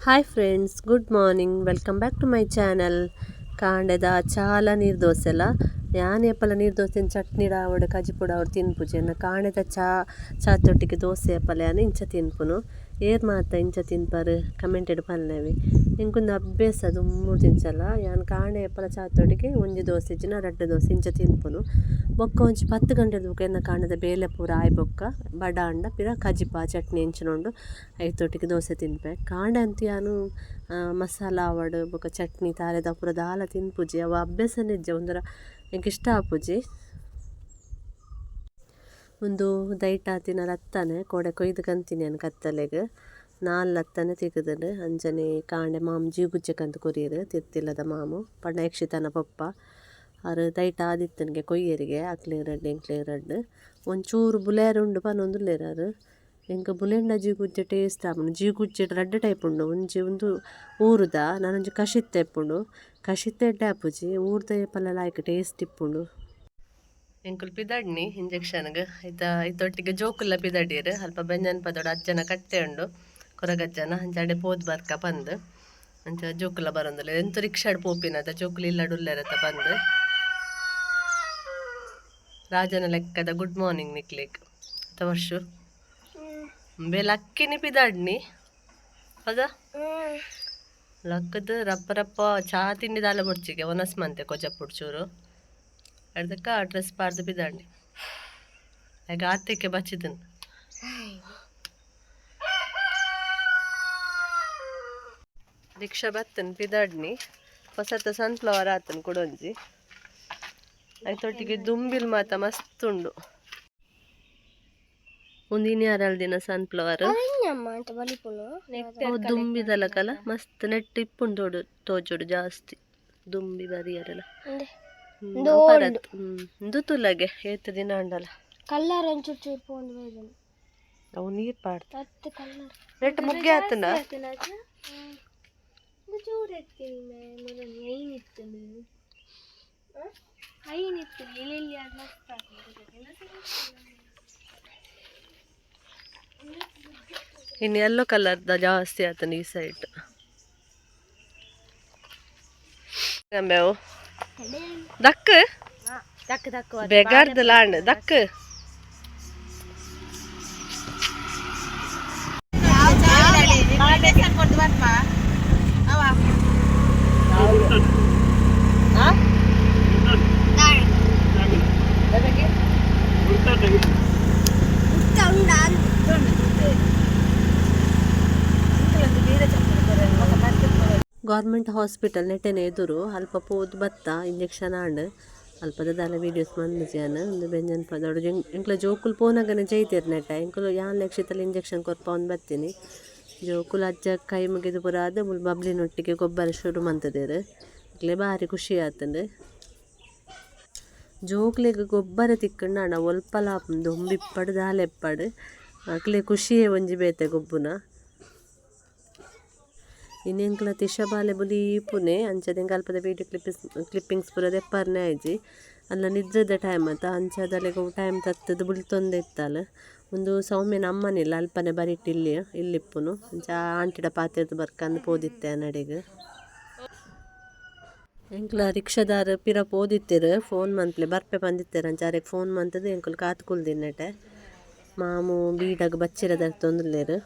Hi friends, good morning. Welcome back to my channel. ಕಾಂಡೆದ ಚಾಲ ನೀರು ದೋಸೆಲ್ಲ ಯಾನ್ ಏಪಲ ನೀರು ದೋಸೆ ಚಟ್ನಿ ಆವಡು ಕಜಿಪುಡು ಆವಡು ತಿನ್ಪುಜೆನ್ನ ಕಾಂಡೆದ ಚಾತೊಟ್ಟಿಗೆ ದೋಸೆ ಏಪಲ ಯಾನ್ ಇಂಚ ತಿನ್ಪುನು. ಏರ್ ಮಾತ ಇಂಚ ತಿನ್ಪರು ಕಮೆಂಟೆಡ್ ಪಲ್ಲೆವಿ ಇಂಕೊಂದು ಅಭ್ಯಾಸ ದುಮ್ಮು ತಿಂಚಲ್ಲ. ಯಾನ್ ಕಾಂಡೆ ಏಪಲ ಚಾತೊಟ್ಟಿಗೆ ಒಂಜಿ ದೋಸೆ ಇಜ್ಜಿನ 2 ದೋಸೆ ಇಂಚ ತಿನ್ಪುನು. ಬೊಕ್ಕ ಒಂಜಿ 10 ಗಂಟೆ ಬುಕ್ಕ ಎನ್ನ ಕಾಂಡೆದ ಬೇಲೆ ಪೂರ ಆಯ್ ಬೊಕ್ಕ ಬಡಾಂಡ ಪಿರ ಕಜಿಪ ಚಟ್ನಿ ಎಂಚಿನೊಂಡು ಐತೊಟ್ಟಿಗೆ ದೋಸೆ ತಿನ್ಪೆ. ಕಾಂಡೆ ಅಂತ ಯಾನು ಮಸಾಲ ಆವಡು ಬೊಕ್ಕ ಚಟ್ನಿ ತಾರೆದ ಪೂರ ದಾಲ ತಿನ್ಪುಜಿ ಅವ ಅಭ್ಯಾಸನೇ ಇಜ್ಜೆ ಒಂದರ ಎಂಕ್ ಇಷ್ಟ ಆಪುಜಿ. ಒಂದು ದೈಟ ಆತಿನ ಲತ್ತಾನೆ ಕೊಡೆ ಕೊಯ್ದು ಕಂತೀನಿ ಅನ್ ಕತ್ತಲೆಗೆ 4 ಲತ್ತಾನೆ ತೆಗೆದನು ಅಂಜನೆ ಕಾಂಡೆ ಮಾಮು ಜೀಗುಜ್ಜೆಕಂತ ಕೊರಿಯರು ತಿರ್ತಿಲ್ಲದ ಮಾಮು ಪಂಡ ಯಕ್ಷಿತನ ಪಪ್ಪ ಅವ್ರು ದೈಟ ಆದಿತ್ತನಿಗೆ ಕೊಯ್ಯರಿಗೆ ಎಂಕ್ಲೇರಡ್ಡು ಒಂಚೂರು ಬುಲೇರುಂಡು ಪನ್ನೊಂದುಲ್ಲೇರಾರು ಎಂಕ ಬುಲೆಂಡ ಜೀಗುಜ್ಜೆ ಟೇಸ್ಟ್ ಆಪುಂಡು. ಜೀಗುಜ್ಜೆ 2 ಟೈಪ್ ಉಂಡು. ಒಂದು ಊರುದ ನಾನೊಂಜಿ ಕಷಿತ್ತೆ ಇಪ್ಪುಂಡು. ಕಷಿತ್ತೆ ಎಡ್ಡೆ ಆಪುಜಿ ಊರ್ದ ಏಪಲ ಲಾಯ್ಕ್ ಟೇಸ್ಟ್ ಇಪ್ಪುಂಡು. ಎಂಕುಲು ಪಿದಡ್ನಿ ಇಂಜೆಕ್ಷನ್ಗೆ ಐತೊಟ್ಟಿಗೆ ಜೋಕುಲ್ಲ ಪಿದಡಿಯರು ಅಲ್ಪ ಬೆಂಜನ್ ಪದೋಡು ಅಜ್ಜನ ಕಟ್ಟೆ ಉಂಡು ಕೊರಗಜ್ಜನ ಅಂಚಾಡೆ ಪೋದ್ ಬರ್ಕ ಬಂದು ಅಂಚ ಜೋಕುಲ್ಲ ಬರೋಂದಿಲ್ಲ ಎಂತು ರಿಕ್ಷಾಡ್ ಪೋಪಿನದ ಜೋಕುಲು ಇಲ್ಲಡುಲ್ಲೆರತ್ತ ಬಂದು ರಾಜನ ಲೆಕ್ಕದ ಗುಡ್ ಮಾರ್ನಿಂಗ್ ನಿಕ್ಲಿಕ್ ವರ್ಷು ಬೇ ಲಕ್ಕಿನಿ ಪಿದಾಡ್ನಿ ಹೌದಾ ಲಕ್ಕದ ರಪ್ಪ ರಪ್ಪ ಚಾ ತಿಂಡಿ ದಾಲ ಬುಡ್ಚಿಗೆ ಒನಸ್ ಮಂತೆ ಕೊಜಪುಡ್ ಚೂರು ಅದಕ್ಕೆ ಡ್ರೆಸ್ ಪಾರ್ದು ಪಿದಾಡ್ನಿ ಈಗ ಆತಕ್ಕೆ ಬಚ್ಚಿದನು ರಿಕ್ಷಾ ಬತ್ತನ್ ಪಿದಾಡ್ನಿ ಹೊಸತ ಸನ್ಫ್ಲವರ್ ಆತನ್ ಕೊಡೊಂಜಿ ಐತೊಟ್ಟಿಗೆ ದುಂಬಿಲ್ ಮಾತ ಮಸ್ತ್ ಉಂಡು. ಒಂದಿನ ಯಾರಲ್ ದಿನ ಸನ್ಫ್ಲವರ್ ದುಂಬಿದಲ ಕಲ ಮಸ್ತ್ ನೆಟ್ ಇಪ್ಪುಂಡು ತೋಜುಡು ಜಾಸ್ತಿ ದುಂಬಿ ಬರಿಯರಲ್ಲ ತುಲಗೆ ಏತ್ ದಿನ ಉಂಡಲ್ಲ ಕಲ್ಲರ್ ಅವು ನೀರ್ ಪಾಡ್ತ ನೆಟ್ ಮುಗ್ಗೆ ಆತನ ಇನ್ನು ಯೆಲ್ಲೋ ಕಲರ್ದ ಜಾಸ್ತಿ ಆತನ ಈ ಸೈಡ್ ಗಂಬೆವು ದಕ್ ಬೆಗಾರ್ದ ಲಾಂಡ್ ದಕ್ ಗೌರ್ಮೆಂಟ್ ಹಾಸ್ಪಿಟಲ್ ನೆಟ್ಟೆನೆ ಎದುರು ಅಲ್ಪ ಪೋದು ಬತ್ತ ಇಂಜೆಕ್ಷನ್ ಆಂಡ್ ಅಲ್ಪದ ದಾಲ ವೀಡಿಯೋಸ್ ಮಂದಿಜಾನ ಒಂದು ಬೆಂಜನ್ ಪದೋಡು ಎಂಕ್ಲ ಜೋಕುಲು ಪೋನಾಗನೆ ಜೈತಿರ್ ನೆಟ್ಟ ಎಂಕುಲು ಯಾನ್ ಲಕ್ಷಿತಲ್ಲಿ ಇಂಜೆಕ್ಷನ್ ಕೊರ್ಪ ಒಂದು ಬತ್ತೀನಿ ಜೋಕುಲು ಅಜ್ಜ ಕೈ ಮುಗಿದು ಪುರ ಆದ ಮುಲ್ ಬಬ್ಲಿನೊಟ್ಟಿಗೆ ಗೊಬ್ಬರ ಶುರು ಮಂತದೇರು ಇಕ್ಲೆ ಭಾರಿ ಖುಷಿ ಆತಂಡು. ಜೋಕ್ಲೆಗ್ ಗೊಬ್ಬರ ತಿಕ್ಕಂಡು ಅಣ್ಣ ಒಲ್ಪಲ ಆಪುಂಡು ಒಂಬಿಪ್ಪಡು ದಾಲೆಪ್ಪಡು ಅಕ್ಲೆ ಖುಷಿಯೇ ಒಂಜಿ ಬೇತೆ ಗೊಬ್ಬುನ. ಇನ್ನೆಂಕ್ಲ ತಿಶ ಬಾಲೆ ಬುಲಿ ಪುನೆ ಅಂಚದೆಂಗೆ ಅಲ್ಪದ ವೀಡಿಯೋ ಕ್ಲಿಪ್ಪಿಂಗ್ಸ್ ಪೂರ ದೆಪ್ಪರ್ನೆ ಆಯ್ಜಿ ಅಲ್ಲ ನಿದ್ರದ ಟೈಮ್ ಅಂತ ಅಂಚದಲೆಗೆ ಟೈಮ್ ತತ್ತದು ಬುಲ್ತೊಂದೆ ಇತ್ತಲ್ಲ ಒಂದು ಸೌಮ್ಯನ ಅಮ್ಮನಿಲ್ಲ ಅಲ್ಪನೆ ಬರಿಟ್ಟು ಇಲ್ಲಿಪ್ಪುನು ಅಂಚ ಆಂಟಿಡ ಪಾತ್ರೆದು ಬರ್ಕಂದು ಪೋದಿತ್ತೆ ನಡಿಗೆ ಎಂಕ್ಲ ರಿಕ್ಷಾದಾರ ಪಿರ ಪೋದಿತ್ತೇರು ಫೋನ್ ಮಂತ್ಲೆ ಬರ್ಪೆ ಬಂದಿತ್ತೇರು ಅಂಚಾರೆಗೆ ಫೋನ್ ಮಂತದ್ದು ಎಂಕುಲು ಕಾತ್ಕುಲ್ದಿನ್ನಟೆ ಮಾಮು ಬೀಡಾಗ ಬಚ್ಚಿರದ ತೊಂದರ್ಲೇರು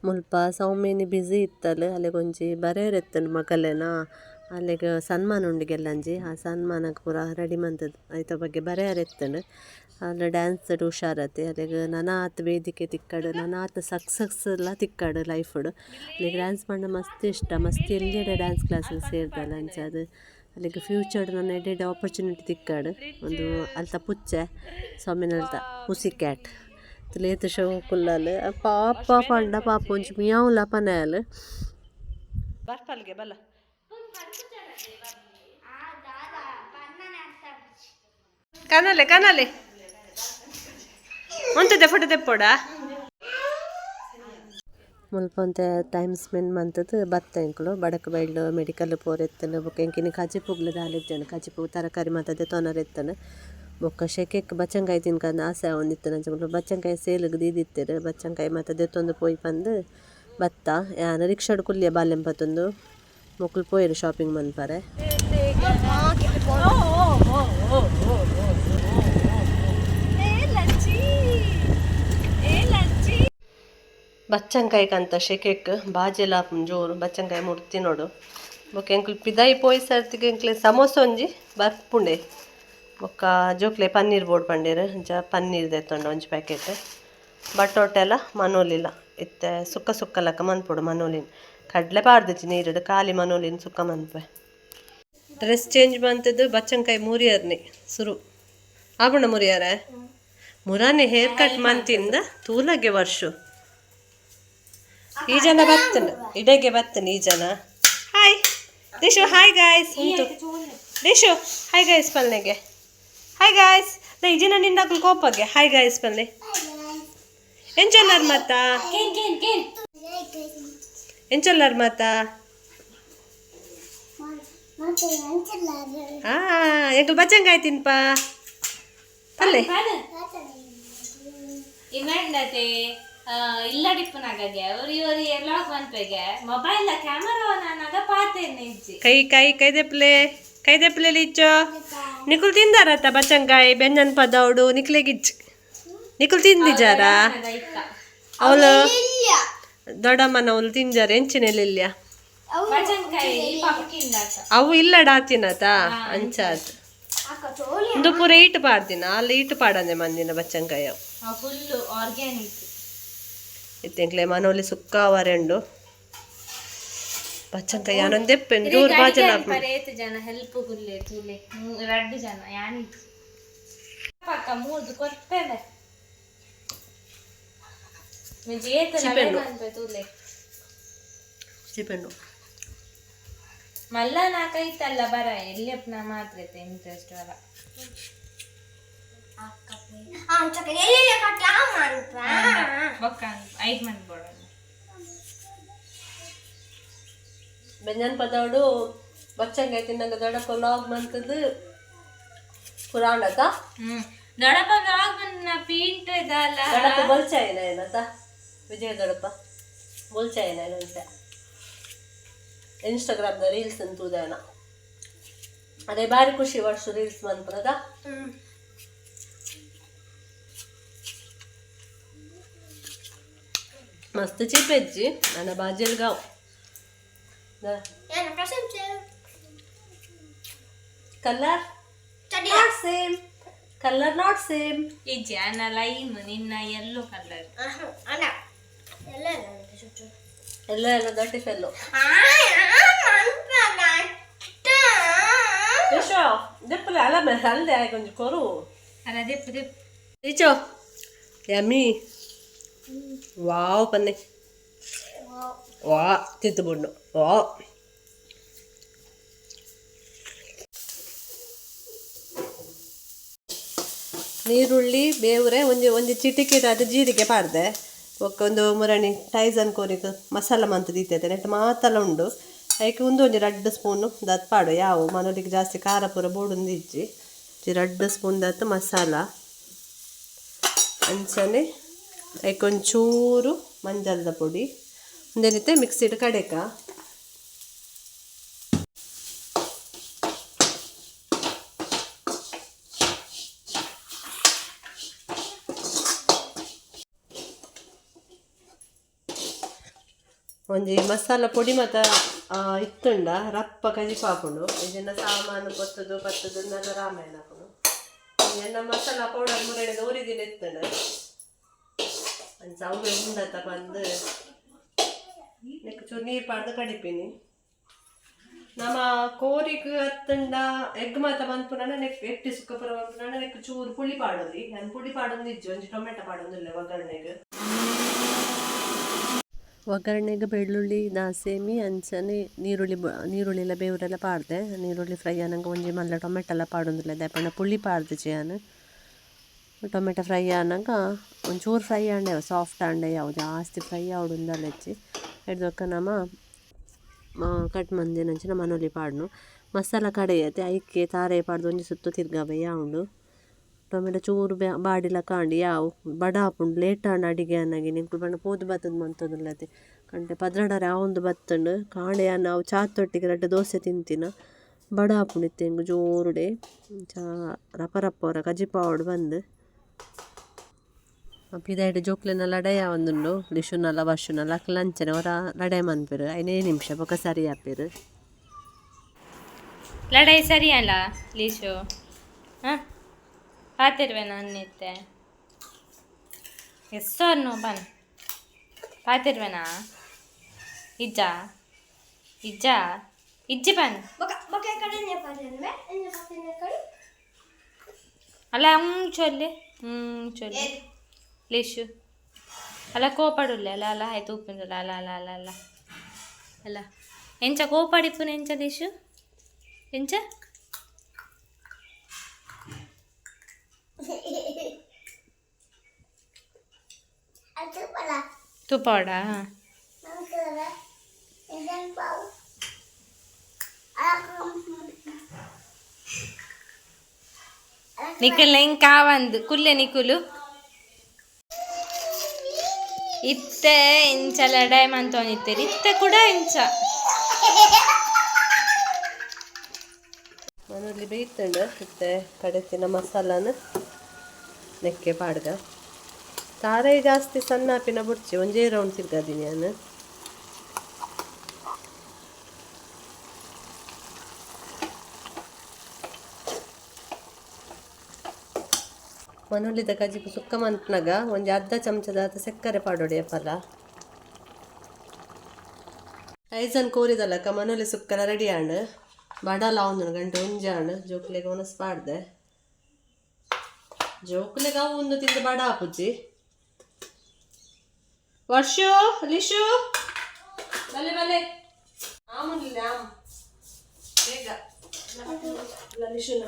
ಮುಲ್ಪ ಸೌಮ್ಯನಿ ಬ್ಯುಸಿ ಇತ್ತಲ್ಲ ಅಲ್ಲಿಗೊಂಜಿ ಬರೆಯರೆತ್ತನು ಮಗಲೇನ ಅಲ್ಲಿಗೆ ಸನ್ಮಾನ ಉಂಡಿಗೆಲ್ಲಂಜಿ ಆ ಸನ್ಮಾನಕ್ಕೆ ಪೂರ ರೆಡಿ ಮಂತದ್ದು ಐತ ಬಗ್ಗೆ ಬರೆಯರೆತ್ತನು ಅಲ್ಲಿ ಡ್ಯಾನ್ಸ್ ಹುಷಾರತ್ತೆ ಅಲ್ಲಿಗೆ ನನಾತ್ ವೇದಿಕೆ ತಿಕ್ಕಡು ನನಾತ್ ಸಕ್ಸಸ್ ಎಲ್ಲ ತಿಕ್ಕಡು ಲೈಫುಡು ಅಲ್ಲಿಗೆ ಡ್ಯಾನ್ಸ್ ಪಂಡ ಮಸ್ತ್ ಇಷ್ಟ ಮಸ್ತ್ ಎಲ್ಲೆಡೆ ಡ್ಯಾನ್ಸ್ ಕ್ಲಾಸಿಗೆ ಸೇರ್ದಲ್ಲ ಅಂಚದು ಅಲ್ಲಿಗೆ ಫ್ಯೂಚರ್ಡ್ ನನ್ನ ಎಡೆಡೆ ಆಪರ್ಚುನಿಟಿ ತಿಕ್ಕಡು ಒಂದು ಅಲ್ತ ಪುಚ್ಚೆ ಸೌಮ್ಯನ ಅಲ್ತ ಹುಸಿ ಕ್ಯಾಟ್ ಲೇತ ಶೋ ಕುಲ್ಲಲು ಪಾಪ ಪಂಡ ಪಾಪ ಒಂಚು ಮಿಯಾವುಲ ಪನೆಯಲು ಬರ್ಪಲ್ಗೆ ಬಲ್ಲ ಕನಲೆ ಒಂತದೆ ಫೋಟೋ ತೆಪ್ಪೋಡ ಮುಲ್ಪ ಒಂತೆ ಟೈಮ್ ಸ್ಪೆಂಡ್ ಮಂತದ್ದು ಬತ್ತ ಎಂಕುಲು ಬಡಕ್ ಬೈಲ್ಡು ಮೆಡಿಕಲ್ ಪೋರೆತ್ತನು ಬೊಕ ಎಂಕಿನಿ ಕಜಿಪುಗ್ಲು ದಾಲಿಜ್ಜನು ಕಜಿಪು ತರಕಾರಿ ಮತದೆ ತೊನರೆತ್ತನು ಬೊಕ್ಕ ಶೆಕೆಕ್ಕೆ ಬಚ್ಚಂಕಾಯಿ ತಿನ್ಕಂದು ಆಸೆ ಒಂದಿತ್ತು ನಂಚ ಬಚ್ಚಂಕಾಯಿ ಸೇಲಿಗೆ ದೀದಿತ್ತೇರು ಬಚ್ಚಂಕಾಯಿ ಮತ್ತು ದೆತ್ತೊಂದು ಪೋಯಿ ಬಂದು ಬತ್ತ ಯಾನ ರಿಕ್ಷಾಡ್ ಕುಲ್ಲಿಯ ಬಾಲ್ಯಂಪತ್ತೊಂದು ಮಕ್ಕಳು ಪೋಯಿರು ಶಾಪಿಂಗ್ ಮನ್ಪಾರೆ ಬಚ್ಚಂಕಾಯಿ ಕಂತ ಶೆಕೆಕ್ ಬಾಜೆಲ ಜೋರು ಬಚ್ಚಂಕಾಯಿ ಮುಡ್ತಿ ನೋಡು ಬೊಕ್ಕ ಎಂಕ್ಲು ಪಿದಾಯಿ ಪೋಯಿ ಸರ್ತಿಗೆ ಎಂಕ್ಲೆ ಸಮೋಸ ಒಂಜಿ ಬರ್ಪುಂಡೆ ಬೊಕ್ಕ ಜೋಕ್ಲೆ ಪನ್ನೀರ್ ಬೋರ್ಡ್ ಪಂಡೇರು ಅಂಚ ಪನ್ನೀರ್ ದೆತ್ತೊಂಡ ಒಂಜಿ ಪ್ಯಾಕೆಟ್ ಬಟೋಟೆಲ್ಲ ಮನೋಲಿಲ್ಲ ಇತ್ತೆ ಸುಕ್ಕ ಸುಕ್ಕ ಲಕ್ಕ ಮನ್ಪೊಡು ಮನೋಲಿನ ಕಡ್ಲೆ ಪಾರ್ದಿಚ್ಚಿ ನೀರಿಡು ಖಾಲಿ ಮನೋಲಿನ ಸುಕ್ಕ ಮನ್ಪೆ ಡ್ರೆಸ್ ಚೇಂಜ್ ಬಂತದ್ದು ಬಚ್ಚಂಕಾಯಿ ಮುರಿಯರ್ನಿ ಸುರು ಆಗುಣ ಮುರಿಯಾರ ಮುರಾನೆ ಹೇರ್ ಕಟ್ ಮಂತಿಂದ ತೂಲಗೆ ವರ್ಷ ಈ ಜನ ಬರ್ತನ ಇಡೆಗೆ ಬರ್ತನ ಈ ಜನ ಹಾಯ್ ದಿಶು ಹಾಯ್ ಗಾಯ್ಸ್ ಉಂಟು Dishu hi guys ಪಲ್ನೆಗೆ hi guys ಈ ಜನ ನಿಂದಾಕಲು ಕೋಪಗೆ ಹಾಯ್ ಗಾಯ್ಸ್ ಪಲ್ಲೆ ಎಂಚೊಲ್ಲರ್ ಮತ್ತ ಎಂಚೊಲ್ಲರ್ ಮತ್ತ ಎಂಕಲ್ ಬಚ್ಚಂಗಾಯ್ ತಿನ್ಪ ಪಲ್ಲೆ ಇಲ್ಲಡಿಪ್ಪನಾಗೆ ಒರಿ ವ್ಲಾಗ್ ಮನ್ಪೆಗೆ ಮೊಬೈಲ್ ಕ್ಯಾಮರಾ ನಾನಾಗ ಪಾತೇನೆ ಕೈ ಕೈ ಕೈದೆಪ್ಲೆ ಇಚ್ಚೋ ನಿಕುಲ್ ತಿಂದಾರತ್ತ ಬಚ್ಚಂಕಾಯಿ ಬೆಂಜನ್ ಪದೌಡು ನಿಕ್ಲೆಗಿಚ್ಚು ನಿಕುಲ್ ತಿಂದಿಜಾರ ಅವಳು ದೊಡ್ಡಮ್ಮನ ಅವಳು ತಿಂಜಾರ ಎಂಚಿನೆಲ್ಲ ಅವು ಇಲ್ಲಡ ತಿನ್ನತ ಅಂಚಾದ ಒಂದು ಪೂರ ಈಟು ಪಾಡ್ದಿನ ಅಲ್ಲಿ ಈಟು ಪಾಡಂದೆ ಮಂದಿನ ಬಚ್ಚಂಕಾಯಿ ಅವು ಫುಲ್ ಆರ್ಗ್ಯಾನಿಕ್ ಇತ್ತೆಂಕ್ಲೆ ಮನೋಲಿ ಸುಕ್ಕ ವರೆಂಡು ಬಚ್ಚಂಕಾಯಿ ಯಾನೊಂದು ದೆಪ್ಪೆನ್ ಜೋರು ಬಾಜಲ ಪರೇತ್ ಜನ ಹೆಲ್ಪ್ ಗುಲ್ಲೆ ತುಲೆ ರಡ್ಡು ಜನ ಯಾನಿ ಪಕ್ಕ ಮೂರ್ದು ಕೊಟ್ಟೆನೆ ಮಿಂಚೆ ಏತ ನಲೆ ಅನ್ಪೆ ತುಲೆ ಚಿಪೆಂಡು ಮಲ್ಲ ನಾಕೈತಲ್ಲ ಬರ ಎಲ್ಲಿಯಪ್ಪ ನಾ ಮಾತ್ರ ಇಂಟ್ರೆಸ್ಟ್ ವರ ಬೆಂಜನ್ ಪದೌಡು ಬಚ್ಚಂಗಾಯಿ ತಿನ್ನಂಗ ದೊಡ್ಡಪ್ಪ ಲಾಗ್ ಮಂತದ್ದು ಪುರಾಣತ ದೊಡ್ಡಪ್ಪ ಲಾಗ್ ಬಂದ ಪೀಂಟ್ ಇದಲ್ಲ ದೊಡ್ಡಪ್ಪ ಬೊಲ್ಚಾಯಿನ ಏನತ ವಿಜಯ ದೊಡ್ಡಪ್ಪ ಬೊಲ್ಚಾಯಿನ ಏನಂತ ಇನ್ಸ್ಟಾಗ್ರಾಮ್ದ ರೀಲ್ಸ್ ಅಂತೂದೇನ ಅದೇ ಬಾರಿ ಖುಷಿ ವರ್ಷ ರೀಲ್ಸ್ ಬಂದ್ಪದ मस्त चिपेजी ನನ್ನ ಬಾಜೆಲ್ಗಾವ್ colour not same colour not same ಈ ಜಾನ ಲೈಮ್ ನಿನ್ನ ಯೆಲ್ಲೋ ಕಲರ್ ಅಲ್ಲ ಎಲ್ಲ ಎಲ್ಲ ದಟ್ಟಿ ಫೆಲ್ಲೋ ಯಶೋ ದೆಪ್ಪಲೆ ಅಲ್ಲ ಮೇಲೆ ಹಲ್ದೆ ಆಗಿ ಕೊಂಚ ಕೊರು ಅಲ್ಲ ದೆಪ್ಪು ದೆಪ್ಪು ಈಚೋ ಯಮ್ಮಿ ವಾವ್ ಪನ್ನೆ ವಾ ತಿತ್ತು ಬಣ್ಣು ವಾವ್ ನೀರುಳ್ಳಿ ಬೇವ್ರೆ ಒಂಜಿ ಚಿಟಿಕೆ ಅದು ಜೀರಿಗೆ ಪಾಡ್ದೆ ಒಂದು ಮುರಣಿ ಟೈಸನ್ ಕೋರಿಕ ಮಸಾಲ ಮಂತ್ ದೀತೈತೆ ನೆಟ್ ಮಾತಲ್ಲ ಉಂಡು ಅದಕ್ಕೆ ಒಂಜಿ 2 ಸ್ಪೂನು ದತ್ ಪಾಡು ಯಾವ ಮನೋಲಿಗೆ ಜಾಸ್ತಿ ಖಾರ ಪೂರ ಬೋಡುಂದು ಇಜ್ಜಿ 2 ಸ್ಪೂನ್ ದತ್ತು ಮಸಾಲ ಅಂಚನೆ ಅದಕ್ಕೆ ಒಂಚೂರು ಮಂಜಲ್ದ ಪುಡಿ ಒಂದೇನಿತ್ತೆ ಮಿಕ್ಸಿಡ್ ಕಡೆಕ ಒಂಜಿ ಮಸಾಲ ಪೊಡಿ ಮತ್ತು ಇತ್ತುಂಡ ರಪ್ಪ ಕಜಿ ಪಾಪುಂಡು ಇದನ್ನ ಸಾಮಾನು ಪತ್ತದು ಪತ್ತದನ್ನೆಲ್ಲ ರಾಮಾಯಣ ಹಾಕೊಂಡು ಎನ್ನ ಮಸಾಲ ಪೌಡರ್ ಮುರಡಿದ ಊರಿದಿನ ಇತ್ತುಂಡು ಒಂದು ಸೌವೆ ಉಂಡ ತಗೊಂಡು ನೆಕ್ ಚೂರು ನೀರು ಪಾಡ್ದು ಕಡಿಪೀನಿ ನಮ್ಮ ಕೋರಿಗೆ ಹತ್ತಂಡ ಎಗ್ ಮಾತ ಬಂದ್ಪುನ ನೆಕ್ ಎಟ್ಟಿ ಸುಕ್ಕಪುರ ಬಂದ್ಪುನ ನೆಕ್ ಚೂರು ಪುಳಿ ಪಾಡೋದಿ ನಾನು ಪುಳಿ ಪಾಡೊಂದು ಇಜ್ಜು ಒಂಜಿ ಟೊಮೆಟೊ ಪಾಡೊಂದಿಲ್ಲ ಒಗ್ಗರಣೆಗೆ ಒಗ್ಗರಣೆಗೆ ಬೆಳ್ಳುಳ್ಳಿ ದಾಸೇಮಿ ಅಂಚನೆ ನೀರುಳ್ಳಿ ಎಲ್ಲ ಬೇವರೆಲ್ಲ ಪಾಡ್ದೆ ನೀರುಳ್ಳಿ ಫ್ರೈ ಆನಂಗೆ ಒಂಜಿ ಮಲ್ಲ ಟೊಮೆಟೊ ಎಲ್ಲ ಪಾಡೊಂದಿಲ್ಲ ದಯಪಣ್ಣ ಪುಳಿ ಪಾಡ್ದೆ ನಾನು ಟೊಮೆಟೊ ಫ್ರೈ ಆನಾಗ ಒಂಚೂರು ಫ್ರೈ ಆಂಡೆ ಸಾಫ್ಟ್ ಆಂಡೆ ಯಾವ ಜಾಸ್ತಿ ಫ್ರೈ ಆವಡುಂದಲ್ಲ ಹೆಚ್ಚಿ ಹಿಡ್ದೊಕ್ಕ ನಮ್ಮ ಕಟ್ ಮಂದಿ ನಂಚಿನ ಮನೋಲಿ ಪಾಡ್ನು ಮಸಾಲ ಕಡೆಯತ್ತೆ ಐಕ್ಕೆ ತಾರೆ ಪಾಡ್ದು ಒಂಜಿ ಸುತ್ತು ತಿರ್ಗಾಬೆ ಯಾವುದು ಟೊಮೆಟೊ ಚೂರು ಬಾಡಿಲ ಕಾಂಡಿ ಯಾವ ಬಡ ಹಾಪುಂಡು ಲೇಟ್ ಆಂಡ್ ಅಡಿಗೆ ಅನ್ನಗಿ ನಿಂಕು ಬಣ್ಣ ಪೋದು ಬತ್ತದ ಮಂತೊಂದುಲ್ಲದೆ ಕಂಡೆ ಪದ್ರಡರೆ ಆವೊಂದು ಬತ್ತಂಡು ಕಾಂಡೆ ನಾವು ಚಾತೊಟ್ಟಿಗೆ ರಡ್ಡ ದೋಸೆ ತಿಂತಿನ ಬಡ ಹಾಪುಂಡು ಹೆಂಗೆ ಜೋರುಡೆ ಚಾ ರಪ ರಪ್ಪ ಅವರ ಕಜಿಪಾವಡು ಬಂದು ಪಿದಾಯ್ಡು ಜೋಕ್ಲೆನ ಲಡಯ ಒಂದುಂಡು ಲಿಶುನಲ್ಲ ವರ್ಷನಲ್ಲ ಲಂಚನೆ ಅವರ ಲಡಯ ಮನ್ಪೇರು ಐನೇ ನಿಮಿಷ ಬೊಕ ಸರಿ ಹಾಪೇರು ಲಡಾಯಿ ಸರಿ ಅಲ್ಲ ಲೀಶು ಹಾಂ ಪಾತಿರ್ವೆ ನನ್ನಿತ್ತೆ ಎಸ್ಸೋರ್ನು ಬನ್ ಪಾತಿರ್ವೆನಾ ಇಜ್ಜ ಇಜ್ಜ ಇಜ್ಜಿ ಬನ್ ಅಲ್ಲ ಚೊಲ್ಲೆ ಚೊಲ್ಲೆ ಲೇಶು ಅಲ್ಲ ಕೋಪಡುಲ್ಲೆ ಅಲ್ಲ ಅಲ್ಲ ಆಯ್ತು ಉಪ್ಪಿಂದಲ್ಲ ಅಲ್ಲ ಅಲ್ಲ ಅಲ್ಲ ಅಲ್ಲ ಅಲ್ಲ ಎಂಚ ಕೋಪಡಿಪ್ಪುನ ಎಂಚ ಲೇಶು ಎಂಚ ತುಪ್ಪಡ ನಿಖಲ್ ಹೆಂಗ್ ಕಾವಂದು ಕುಲ್ಲೆ ನಿಕುಲು ಇತ್ತೆ ಇಂಚ ಲಡಾಯಿ ಮಂತೊಂದಿತ್ತೇರಿ ಇತ್ತೆ ಕೂಡ ಇಂಚ ಮನೆಯಲ್ಲಿ ಬೇಯ್ತಂಡು ಇತ್ತೆ ಕಡೆತಿನ ಮಸಾಲಾನ ನೆಕ್ಕೆ ಪಾಡ್ಗ ತಾರೆ ಜಾಸ್ತಿ ಸಣ್ಣ ಹಾಪಿನ ಬುಡ್ಚಿ ಒಂಜೇ ರೌಂಡ್ ತಿರ್ಗದೀನಿ ನಾನು ಮನುಳ್ಳಿದ ಕಜಿಪು ಸುಕ್ಕ ಮಂತ್ನಾಗ ಒಂಜಿ ಅರ್ಧ ಚಮಚದ ಸಕ್ಕರೆ ಪಾಡೋಡಿ ಫಲ ಐಸನ್ ಕೋರಿದಲ್ಲಕ್ಕ ಮನುಳ್ಳಿ ಸುಕ್ಕಲ ರೆಡಿ ಆಂಡ್ ಬಡಲ ಒಂದು ಗಂಟೆ ಒಂಜಾಣ್ ಜೋಕ್ಲೆಗೆ ಒನಸ್ ಪಾಡ್ದೆ ಜೋಕ್ಲೆಗೆ ಅವು ಒಂದು ತಿಂದು ಬಡ ಹಾಪುಜಿ ವರ್ಷು ಲಿಶು ಬಲೆ ಬಲೆ ಆಮುಲ್ಲ ಆಮ್ ಬೇಗ ಲಿಶುನ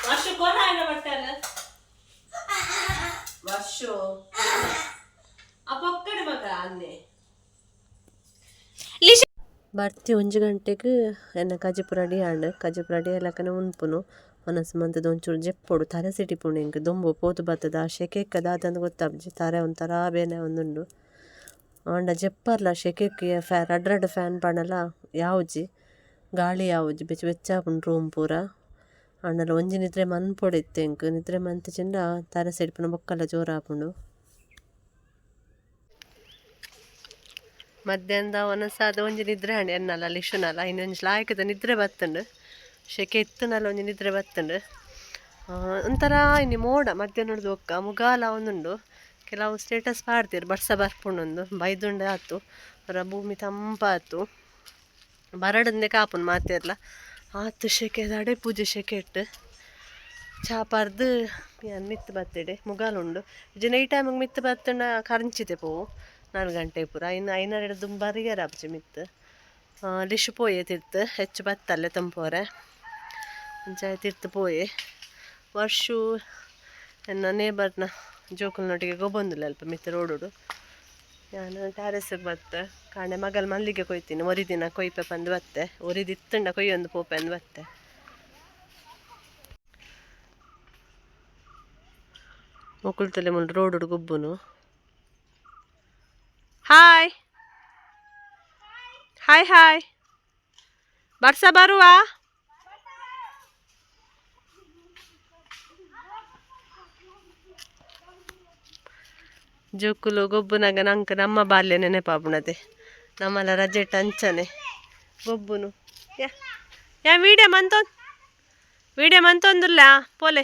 ವರ್ಷ ಕೋಣ ಬಟ್ಟಲ್ಲ ವರ್ಷು ಆ ಪಕ್ಕಡೆ ಮಗ ಅನ್ನೆ ಬರ್ತಿ 1 ಗಂಟೆಗೆ ಎನ್ನ ಕಜಿಪು ರೆಡಿ ಆಂಡ್ ಕಜಿಪು ರೆಡಿ ಎಲ್ಲಕ್ಕನೆ ಉನ್ಪುನು ಮನಸ್ಸು ಮಂತದ ಒಂಚೂರು ಜೆಪ್ಪೊಡು ತಾರೆ ಸಿಟಿಪುಣು ಇಂಕ ದೊಂಬು ಪೋತು ಬತ್ತದ ಶೆಕೆಕ್ಕದ ಅದಂದು ಗೊತ್ತಾಬ್ಜಿ ತಾರೆ ಒಂಥರ ಬೇನೆ ಒಂದುಂಡು ಆಂಡ ಜೆಪ್ಪರ್ಲ ಶೆಕೆಕ್ಕೆ ರಡ್ರಡ್ ಫ್ಯಾನ್ ಪಣಲ ಯಾವುಜಿ ಗಾಳಿ ಯಾವುಜಿ ಬೆಚ್ಚ ಬೆಚ್ಚಾಪುಂಡು ರೂಮ್ ಪೂರ ಆಂಡಲ ಒಂಜಿ ನಿದ್ರೆ ಮನ್ಪೊಡಿತ್ತೆ ಇಂಕ ನಿದ್ರೆ ಮಂತಿಚಿಂಡ ತಾರೆ ಸಿಡಿಪುನ ಬೊಕ್ಕಲ್ಲ ಜೋರಾಪುಂಡು ಮಧ್ಯಾಹ್ನದ ಒನಸಾದ ಒಂಜಿ ನಿದ್ರೆ ಹಂಡಿ ಎನ್ನಲ್ಲ ಲಿಶುನಲ್ಲ ಇನ್ನೊಂಜಿ ಲಾಯಕದ ನಿದ್ರೆ ಬತ್ತಂಡು ಶೆಕೆ ಇತ್ತನಲ್ಲ ಒಂಜಿ ನಿದ್ರೆ ಬತ್ತಂಡು ಒಂಥರ ಇನ್ನು ಮೋಡ ಮಧ್ಯಾಹ್ನದ ಒಕ್ಕ ಮುಗಾಲ ಒಂದುಂಡು ಕೆಲವು ಸ್ಟೇಟಸ್ ಪಾಡ್ತೀರು ಬರ್ಸ ಬರ್ಪುಂಡೊಂದು ಬೈದುಂಡೆ ಆತು ಅವರ ಭೂಮಿ ತಂಪಾತು ಬರಡಂದೆ ಕಾಪುನ್ ಮಾತಿರ್ಲ ಆತು ಶೆಕೆ ಅಡೆ ಪೂಜೆ ಶೆಕೆ ಇಟ್ಟು ಚಾಪಾರ್ದು ಮಿತ್ತು ಬತ್ತಿಡೆ ಮುಗಾಲುಂಡು ಇದು ನೈಟ್ ಟೈಮಿಗೆ ಮಿತ್ತು ಬತ್ತಂಡ ಕರಂಚಿತೆ ಪೋವು 4 ಗಂಟೆ ಪೂರ ಇನ್ನು 5 ದುಂಬಾರಿಗಾರ ಅಪ್ಜಿ ಮಿತ್ತು ಲಿಶು ಪೋಯೆ ತಿರ್ತು ಹೆಚ್ಚು ಬತ್ತಲ್ಲೇ ತಂಪೋರೆ ಅಂಚಾಯ ತಿರ್ತು ಪೋಯೆ ವರ್ಷು ನನ್ನ ನೇಬರ್ನ ಜೋಕಲ್ನೊಟ್ಟಿಗೆ ಗೊಬ್ಬಂದಿಲ್ಲ ಅಲ್ಪ ಮಿತ್ತು ರೋಡುಡು ನಾನು ಟ್ಯಾರೆಸ್ಗೆ ಬತ್ತೆ ಕಾಣೆ ಮಗಲ್ ಮಲ್ಲಿಗೆ ಕೊಯ್ತೀನಿ ಒರಿದಿನ ಕೊಯ್ಪೆ ಬಂದು ಬತ್ತೆ ಒರಿದಿತ್ತಂಡ ಕೊಯ್ಯೊಂದು ಪೋಪೆ ಅಂದು ಬತ್ತೆ ಮುಕುಳ್ತಲೆ ಮುಳ್ಳು ರೋಡುಡು ಗೊಬ್ಬುನು ಹಾಯ್ ಹಾಯ್ ಹಾಯ್ ಬರ್ಸ ಬರುವ ಜೋಕುಲು ಗೊಬ್ಬುನಾಗ ನಂಕ ನಮ್ಮ ಬಾಲ್ಯ ನೆನಪಾಪುಣತೆ ನಮ್ಮಲ್ಲ ರಜೆ ಟಂಚನೆ ಗೊಬ್ಬುನು ಯಾ ವಿಡಿಯೋ ಮಂತೊಂದುಲ್ಲ ಪೋಲೆ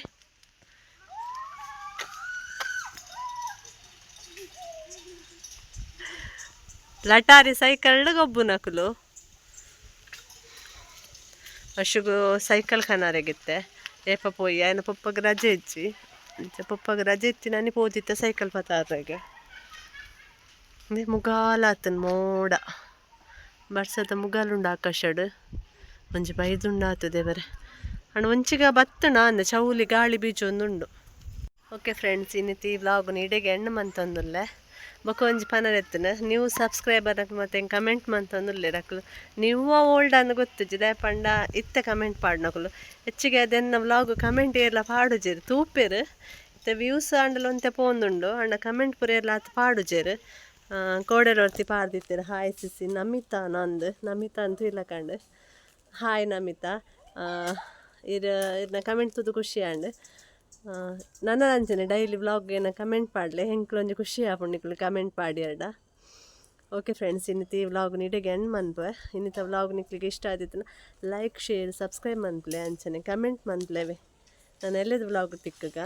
ಲಟಾರಿ ಸೈಕಲ್ ಗೊಬ್ಬು ನಕಲು ಅಶುಗು ಸೈಕಲ್ ಖನಾರೆಗಿತ್ತೆ ಏಪ ಪೋಯಿ ಆಯ್ನ ಪಪ್ಪಗೆ ರಜೆ ಇಚ್ಚಿ ಪಪ್ಪಗೆ ರಜೆ ಇತ್ತಿ ನಾನು ಪೋದಿತ್ತೆ ಸೈಕಲ್ ಪತಾರ್ರೆಗೆ ಮುಗಾಲಾತನ್ ಮೋಡ ಬರ್ಸದ ಮುಗಾಲುಂಡು ಆಕಾಶಡು ಒಂಜಿ ಬೈದುಂಡು ಆತದೆ ಬರೆ ಅಣ್ಣ ಒಂಚಿಗ ಬತ್ತಣ ಅಂದೆ ಚೌಲಿ ಗಾಳಿ ಬೀಜ ಒಂದುಂಡು ಓಕೆ ಫ್ರೆಂಡ್ಸ್ ಇನ್ನಿತಿ ವ್ಲಾಗ್ ನೀಡೆಗೆ ಎಣ್ಣೆ ಮಂತೊಂದುಲ್ಲೆ ಬೊಕ ಒಂಜಿ ಪನರ ಎತ್ತನ ನೀವು ಸಬ್ಸ್ಕ್ರೈಬರ್ ಮತ್ತೆ ಕಮೆಂಟ್ ಮಂತೊಂದುಲ್ಲೆ ರಕ್ಲು ನೀವು ಓಲ್ಡ್ ಅಂದ್ ಗೊತ್ತುಜಿ ದೇ ಪಂಡ ಇತ್ತೆ ಕಮೆಂಟ್ ಪಾಡ್ನಕುಲು ಹೆಚ್ಚಿಗೆ ಅದನ್ನ ವ್ಲಾಗ್ ಕಮೆಂಟ್ ಎಲ್ಲ ಪಾಡುಜೇರು ತೂಪೇರು ಇತ್ತೆ ವ್ಯೂಸ್ ಅಂಡಲ ಒಂತೆ ಪೋಂದುಂಡು ಅಂಡ ಕಮೆಂಟ್ ಪೂರ ಎಲ್ಲ ಅತ್ ಪಾಡುಜೇರು ಕೋಡೆರೊರ್ತಿ ಪಾಡ್ದಿತ್ತೇರು ಹಾಯ್ ಸಿಸಿ ನಮಿತಾ ನಂದು ನಮಿತಾ ಅಂತೂ ಇಲ್ಲ ಕಂಡು ಹಾಯ್ ನಮಿತಾ ಇರ್ನ ಕಮೆಂಟ್ ತುದು ಖುಷಿ ಆಂಡ್ ನನ್ನ ಅಂಚನೆ ಡೈಲಿ ವ್ಲಾಗ್ ಏನ ಕಮೆಂಟ್ ಪಾಡ್ಲೆ ಹೆಂಕ್ಲೊಂಜಿ ಖುಷಿ ಆಪುಂಡು ಕಮೆಂಟ್ ಪಾಡಿ ಅಡ ಓಕೆ ಫ್ರೆಂಡ್ಸ್ ಇನ್ನಿತಿ ವ್ಲಾಗ್ ನಿಡೆಗೆ ಎಂಡ್ ಮನ್ಪೆ ಇನ್ನಿತ ವ್ಲಾಗ್ ನಿಕ್ಲಿಗೆ ಇಷ್ಟ ಆದಿತ್ತು ಲೈಕ್ ಶೇರ್ ಸಬ್ಸ್ಕ್ರೈಬ್ ಮನ್ಪ್ಲೆ ಅಂಚನೆ ಕಮೆಂಟ್ ಮನ್ಪ್ಲೆವೆ ನಾನು ಎಲ್ಲದು ವ್ಲಾಗ್ ತಿಕ್ಕಗ